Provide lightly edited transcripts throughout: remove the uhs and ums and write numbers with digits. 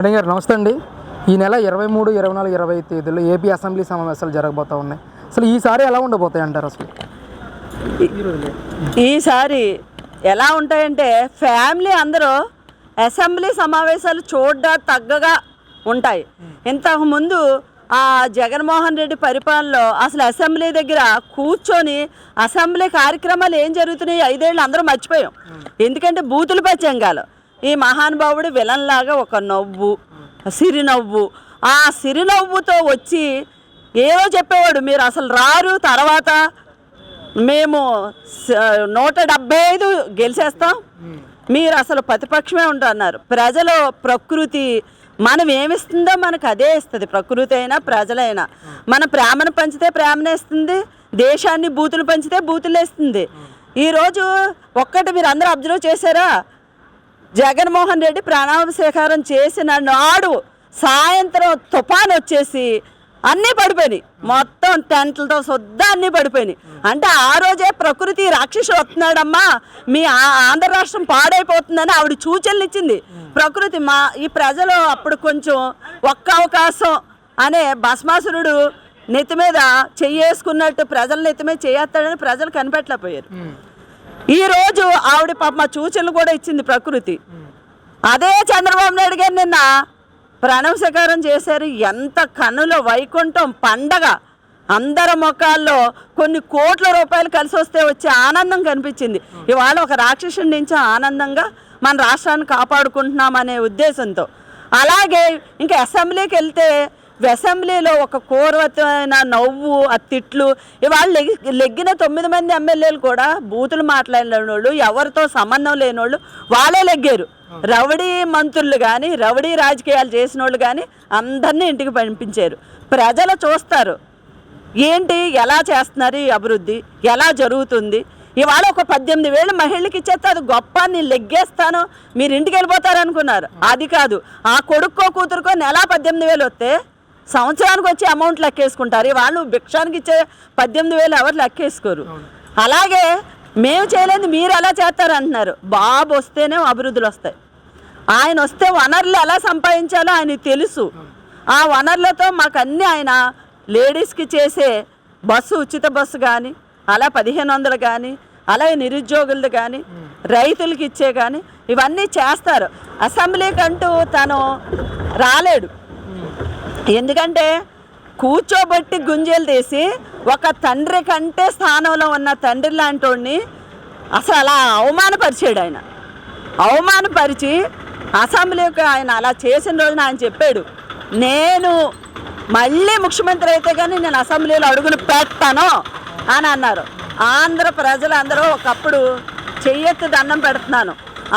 Madam గారు నమస్తే అండి. ఈ నెల 23, 24, 25 తేదీల్లో ఏపీ అసెంబ్లీ సమావేశాలు జరగబోతూ ఉన్నాయి. అసలు ఈసారి ఎలా ఉండబోతాయి అంటారు? అసలు ఈసారి ఎలా ఉంటాయంటే ఫ్యామిలీ అందరూ అసెంబ్లీ సమావేశాలు తగ్గగా ఉంటాయి. ఇంతకుముందు ఆ జగన్మోహన్ రెడ్డి పరిపాలనలో అసలు అసెంబ్లీ దగ్గర కూర్చొని అసెంబ్లీ కార్యక్రమాలు ఏం జరుగుతున్నాయి 5 ఏళ్ళు అందరూ మర్చిపోయాం. ఎందుకంటే బూతులు పచ్చంగాలు ఈ మహానుభావుడు విలన్ లాగా ఒక నవ్వు, సిరినవ్వు, ఆ సిరినవ్వుతో వచ్చి ఏదో చెప్పేవాడు, మీరు అసలు రారు, తర్వాత మేము 175 గెలిచేస్తాం, మీరు అసలు ప్రతిపక్షమే ఉంటున్నారు. ప్రజలు ప్రకృతి మనం ఏమిస్తుందో మనకు అదే ఇస్తుంది. ప్రకృతి అయినా ప్రజలైనా మన ప్రేమను పంచితే ప్రేమనే ఇస్తుంది, దేశాన్ని బూతులు పంచితే బూతులు ఇస్తుంది. ఈరోజు ఒక్కటి మీరు అందరూ అబ్జర్వ్ చేశారా, జగన్మోహన్ రెడ్డి ప్రణామ స్వీకారం చేసిన నాడు సాయంత్రం తుఫాన్ వచ్చేసి అన్నీ పడిపోయినాయి, మొత్తం టెంట్లతో సొద్దా అన్నీ పడిపోయినాయి. అంటే ఆ రోజే ప్రకృతి రాక్షసుడు వస్తున్నాడమ్మా, మీ ఆంధ్ర రాష్ట్రం పాడైపోతుందని ఆవిడ సూచనలు ఇచ్చింది ప్రకృతి. ఈ ప్రజలు అప్పుడు కొంచెం ఒక్క అవకాశం అనే భస్మాసురుడు నెత్తి మీద చెయ్యేసుకున్నట్టు ప్రజల నెత్తి మీద చేయేస్తాడని ప్రజలు కనిపెట్టలేకపోయారు. ఈరోజు ఆవిడ పాప సూచనలు కూడా ఇచ్చింది ప్రకృతి. అదే చంద్రబాబు నాయుడు గారు నిన్న ప్రణవ స్వీకారం చేశారు. ఎంత కన్నుల వైకుంఠం పండగ, అందరి ముఖాల్లో కొన్ని కోట్ల రూపాయలు కలిసి వస్తే వచ్చే ఆనందం కనిపించింది. ఇవాళ ఒక రాక్షసుడి నుంచి ఆనందంగా మన రాష్ట్రాన్ని కాపాడుకుంటున్నామనే ఉద్దేశంతో. అలాగే ఇంకా అసెంబ్లీకి వెళ్తే అసెంబ్లీలో ఒక కోరవతమైన నవ్వు, ఆ తిట్లు. ఇవాళ లెగ్గిన 9 మంది ఎమ్మెల్యేలు కూడా బూతులు మాట్లాడిన వాళ్ళు, ఎవరితో సంబంధం లేని వాళ్ళు వాళ్ళే లెగ్గారు. రౌడీ మంత్రులు కానీ, రౌడీ రాజకీయాలు చేసిన వాళ్ళు కానీ అందరినీ ఇంటికి పంపించారు. ప్రజలు చూస్తారు ఏంటి, ఎలా చేస్తున్నారు, ఈ అభివృద్ధి ఎలా జరుగుతుంది. ఇవాళ ఒక 18,000 మహిళలకు ఇచ్చేస్తే అది గొప్ప, నేను లెగ్గేస్తాను మీరు ఇంటికి వెళ్ళిపోతారు అనుకున్నారు. అది కాదు, ఆ కొడుక్కో కూతురుకో నెల 18,000 వస్తే సంవత్సరానికి వచ్చే అమౌంట్ లెక్కేసుకుంటారు. వాళ్ళు భిక్షానికి ఇచ్చే 18,000 ఎవరు లెక్కేసుకోరు. అలాగే మేము చేయలేదు మీరు ఎలా చేస్తారు అంటున్నారు. బాబు వస్తేనే అభివృద్ధులు వస్తాయి. ఆయన వస్తే వనరులు ఎలా సంపాదించాలో ఆయనకు తెలుసు. ఆ వనరులతో మాకు అన్నీ ఆయన లేడీస్కి చేసే బస్సు, ఉచిత బస్సు కానీ, అలా 1,500 కానీ, అలాగే నిరుద్యోగులది కానీ, రైతులకి ఇచ్చే కానీ ఇవన్నీ చేస్తారు. అసెంబ్లీకి అంటూ తను రాలేడు. ఎందుకంటే కూర్చోబెట్టి గుంజేలు తీసి ఒక తండ్రి కంటే స్థానంలో ఉన్న తండ్రి లాంటి అసలు అలా అవమానపరిచాడు. ఆయన అవమానపరిచి అసెంబ్లీకి ఆయన అలా చేసిన రోజున ఆయన చెప్పాడు, నేను మళ్ళీ ముఖ్యమంత్రి అయితే కానీ నేను అసెంబ్లీలో అడుగులు పెట్టాను అని అన్నారు. ఆంధ్ర ప్రజలందరూ ఒకప్పుడు చెయ్యెత్తి దండం పెడుతున్నాను,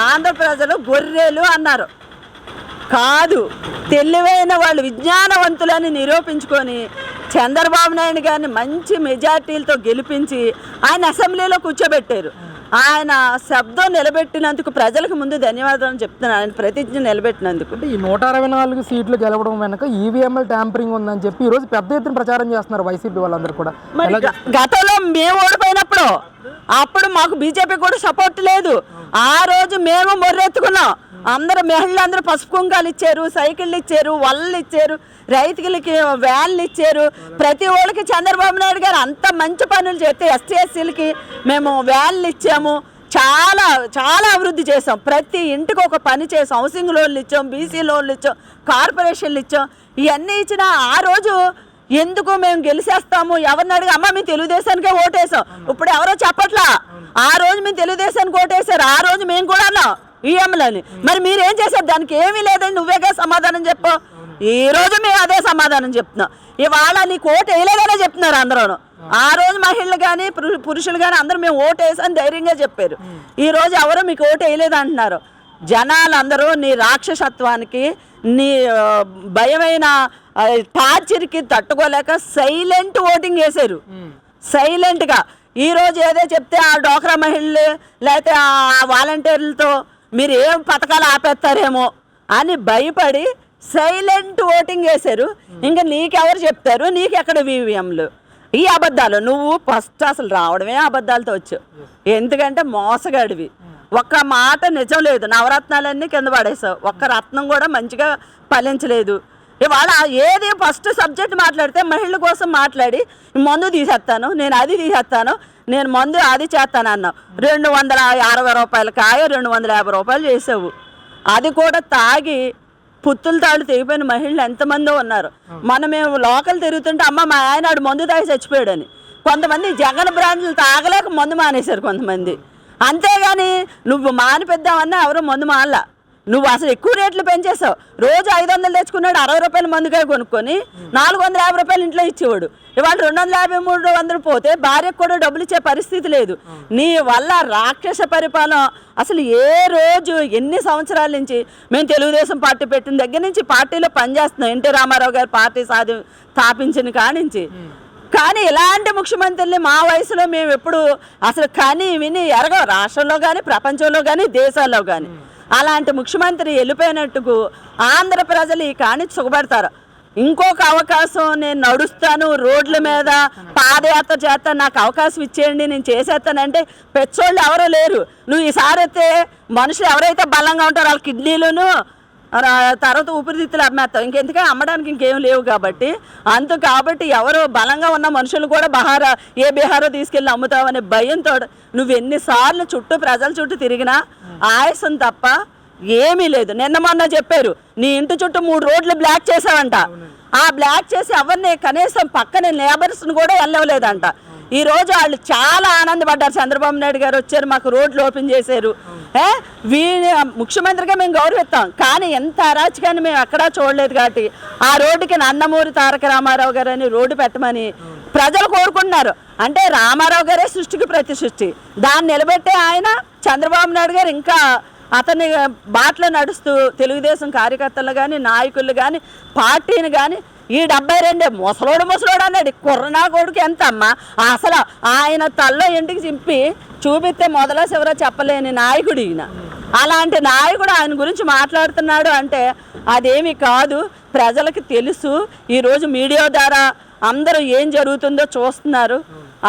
ఆంధ్ర ప్రజలు గొర్రెలు అన్నారు. కాదు, తెలివైన వాళ్ళు విజ్ఞానవంతులని నిరూపించుకొని చంద్రబాబు నాయుడు గారిని మంచి మెజార్టీలతో గెలిపించి ఆయన అసెంబ్లీలో కూర్చోబెట్టారు. ఆయన శబ్దం నిలబెట్టినందుకు ప్రజలకు ముందు ధన్యవాదాలు చెప్తున్నాను, ఆయన ప్రతిజ్ఞ నిలబెట్టినందుకు. ఈ 164 సీట్లు గెలవడం వెనక ఈవీఎంఎల్ ట్యాంపరింగ్ ఉందని చెప్పి ఈరోజు పెద్ద ఎత్తున ప్రచారం చేస్తున్నారు వైసీపీ వాళ్ళందరూ కూడా. మరి గతంలో మేము ఓడిపోయినప్పుడు అప్పుడు మాకు బీజేపీ కూడా సపోర్ట్ లేదు. ఆ రోజు మేము మొర్రెత్తుకున్నాం. అందరూ మహిళలందరూ పసుపు కుంకాలు ఇచ్చారు, సైకిళ్ళు ఇచ్చారు, వలలు ఇచ్చారు, రైతులకి వ్యాన్లు ఇచ్చారు. ప్రతి ఒళ్ళకి చంద్రబాబు నాయుడు గారు అంత మంచి పనులు చేస్తే ఎస్టీ ఎస్సీలకి మేము వ్యాన్లు ఇచ్చాము. చాలా చాలా అభివృద్ధి చేసాం. ప్రతి ఇంటికి ఒక పని చేసాం. హౌసింగ్ లోన్లు ఇచ్చాం, బీసీ లోన్లు ఇచ్చాం, కార్పొరేషన్లు ఇచ్చాం. ఇవన్నీ ఇచ్చినా ఆ రోజు ఎందుకు మేము గెలిచేస్తాము ఎవరిని అడిగి, అమ్మ మేము తెలుగుదేశానికే ఓటేసాం, ఇప్పుడు ఎవరో చెప్పట్లా. ఆ రోజు మేము తెలుగుదేశానికి ఓటేసారు, ఆ రోజు మేము కూడా అన్నాం ఈఎంలని. మరి మీరేం చేశారు? దానికి ఏమీ లేదని నువ్వేగా సమాధానం చెప్పు. ఈ రోజు మేము అదే సమాధానం చెప్తున్నాం. ఇవాళ నీకు ఓటు వేయలేదనే చెప్తున్నారు అందరూ. ఆ రోజు మహిళలు కానీ పురుషులు కానీ అందరూ మేము ఓటు వేసాని ధైర్యంగా చెప్పారు. ఈ రోజు ఎవరు మీకు ఓటు వేయలేదు అంటున్నారు. జనాలందరూ నీ రాక్షసత్వానికి, నీ భయమైన టార్చర్కి తట్టుకోలేక సైలెంట్ ఓటింగ్ వేశారు. సైలెంట్గా ఈరోజు ఏదో చెప్తే ఆ డోక్రా మహిళలు లేకపోతే ఆ వాలంటీర్లతో మీరు ఏం పథకాలు ఆపేస్తారేమో అని భయపడి సైలెంట్ ఓటింగ్ వేశారు. ఇంకా నీకెవరు చెప్తారు, నీకెక్కడ ఈవీఎంలు, ఈ అబద్ధాలు. నువ్వు ఫస్ట్ అసలు రావడమే అబద్ధాలతో వచ్చావు. ఎందుకంటే మోసగాడివి. ఒక్క మాట నిజం లేదు. నవరత్నాలన్నీ కింద పడేసావు, ఒక్క రత్నం కూడా మంచిగా ఫలించలేదు. ఇవాళ ఏది ఫస్ట్ సబ్జెక్ట్ మాట్లాడితే మహిళల కోసం మాట్లాడి మందు తీసేస్తాను, నేను అది తీసేస్తాను, నేను మందు అది చేస్తాను అన్నావు. 260 రూపాయల కాయ 250 రూపాయలు చేసావు. అది కూడా తాగి పుత్తుల తాళ్ళు తెగిపోయిన మహిళలు ఎంతమందో ఉన్నారు. మేము లోకల్ తిరుగుతుంటే అమ్మ మా ఆయన ఆడు మందు తాగి చచ్చిపోయాడని. కొంతమంది జగన్ బ్రాండ్లు తాగలేక మందు మానేశారు కొంతమంది. అంతేగాని నువ్వు మానిపిద్దామన్నా ఎవరు మందు మానలా. నువ్వు అసలు ఎక్కువ రేట్లు పెంచేసావు. రోజు 500 తెచ్చుకున్నాడు, 60 రూపాయల మందుకాయ కొనుక్కొని 450 రూపాయలు ఇంట్లో ఇచ్చేవాడు. ఇవాళ 250 300 పోతే భార్యకు కూడా డబ్బులు ఇచ్చే పరిస్థితి లేదు. నీ వల్ల రాక్షస పరిపాలన. అసలు ఏ రోజు ఎన్ని సంవత్సరాల నుంచి మేము తెలుగుదేశం పార్టీ పెట్టిన దగ్గర నుంచి పార్టీలో పనిచేస్తున్నాం. ఎన్టీ రామారావు గారు పార్టీ స్థాపించిన కానించి. కానీ ఇలాంటి ముఖ్యమంత్రుల్ని మా వయసులో మేము ఎప్పుడు అసలు కని విని ఎరగం. రాష్ట్రంలో కానీ ప్రపంచంలో కానీ దేశాల్లో కానీ అలాంటి ముఖ్యమంత్రి వెళ్ళిపోయినట్టుకు ఆంధ్ర ప్రజలు ఈ కాని సుఖపడతారు. ఇంకొక అవకాశం నేను నడుస్తాను, రోడ్ల మీద పాదయాత్ర చేస్తాను, నాకు అవకాశం ఇచ్చేయండి, నేను చేసేస్తానంటే పెచ్చోళ్ళు ఎవరో లేరు. నువ్వు ఈసారి అయితే మనుషులు ఎవరైతే బలంగా ఉంటారో వాళ్ళ కిడ్నీలను తర్వాత ఊపిరితిత్తులు అమ్మేస్తావు. ఇంకెందుకంటే అమ్మడానికి ఇంకేం లేవు కాబట్టి. కాబట్టి ఎవరు బలంగా ఉన్న మనుషులు కూడా బీహారో తీసుకెళ్ళి అమ్ముతావనే భయంతో నువ్వు ఎన్నిసార్లు ప్రజల చుట్టూ తిరిగినా ఆయాసం తప్ప ఏమీ లేదు. నిన్న మొన్న చెప్పారు నీ ఇంటి చుట్టూ 3 రోడ్లు బ్లాక్ చేసావంట. ఆ బ్లాక్ చేసి ఎవరిని కనీసం పక్కన లేబర్స్ని కూడా వెళ్ళలేదంట. ఈరోజు వాళ్ళు చాలా ఆనందపడ్డారు. చంద్రబాబు నాయుడు గారు వచ్చారు, మాకు రోడ్లు ఓపెన్ చేశారు. ముఖ్యమంత్రిగా మేము గౌరవిస్తాం, కానీ ఎంత అరాచకాన్ని మేము ఎక్కడా చూడలేదు. కాబట్టి ఆ రోడ్డుకి నందమూరి తారక రామారావు గారు అని రోడ్డు పెట్టమని ప్రజలు కోరుకుంటున్నారు. అంటే రామారావు గారే సృష్టికి ప్రతి సృష్టి. దాన్ని నిలబెట్టే ఆయన చంద్రబాబు నాయుడు గారు ఇంకా అతని బాటలో నడుస్తూ తెలుగుదేశం కార్యకర్తలు కానీ నాయకులు కానీ పార్టీని కానీ ఈ 72 ముసలోడు అన్నాడు. కుర్రనా కొడుకు ఎంత అమ్మా అసలు ఆయన తల్లో ఇంటికి చింపి చూపిస్తే మొదల చివర చెప్పలేని నాయకుడు ఈయన. అలాంటి నాయకుడు ఆయన గురించి మాట్లాడుతున్నాడు అంటే అదేమి కాదు. ప్రజలకు తెలుసు. ఈరోజు మీడియా ద్వారా అందరూ ఏం జరుగుతుందో చూస్తున్నారు.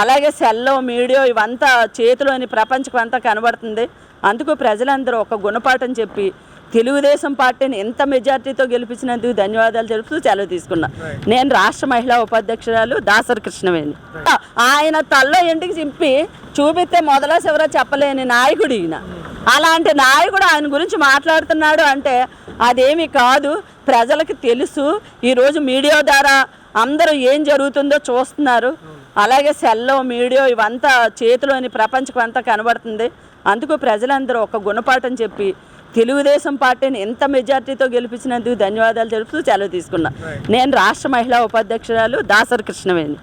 అలాగే సెల్లో మీడియా ఇవంతా చేతిలోని ప్రపంచం అంతా కనబడుతుంది. అందుకు ప్రజలందరూ ఒక గుణపాఠం చెప్పి తెలుగుదేశం పార్టీని ఎంత మెజార్టీతో గెలిపించినందుకు ధన్యవాదాలు తెలుపుతూ సెలవు తీసుకున్నా. నేను రాష్ట్ర మహిళా ఉపాధ్యక్షురాలు దాసరి కృష్ణవేణి. ఆయన తల్లో ఇంటికి చింపి చూపిస్తే మొదల చివర చెప్పలేని నాయకుడు ఈయన. అలాంటి నాయకుడు ఆయన గురించి మాట్లాడుతున్నాడు అంటే అదేమి కాదు. ప్రజలకు తెలుసు. ఈరోజు మీడియా ద్వారా అందరూ ఏం జరుగుతుందో చూస్తున్నారు. అలాగే సెల్లో మీడియా ఇవంతా చేతిలోని ప్రపంచం అంతా కనబడుతుంది. అందుకు ప్రజలందరూ ఒక గుణపాఠం చెప్పి తెలుగుదేశం పార్టీని ఎంత మెజార్టీతో గెలిపించినందుకు ధన్యవాదాలు తెలుపుతూ సెలవు తీసుకున్నా. నేను రాష్ట్ర మహిళా ఉపాధ్యక్షురాలు దాసరి కృష్ణవేణి.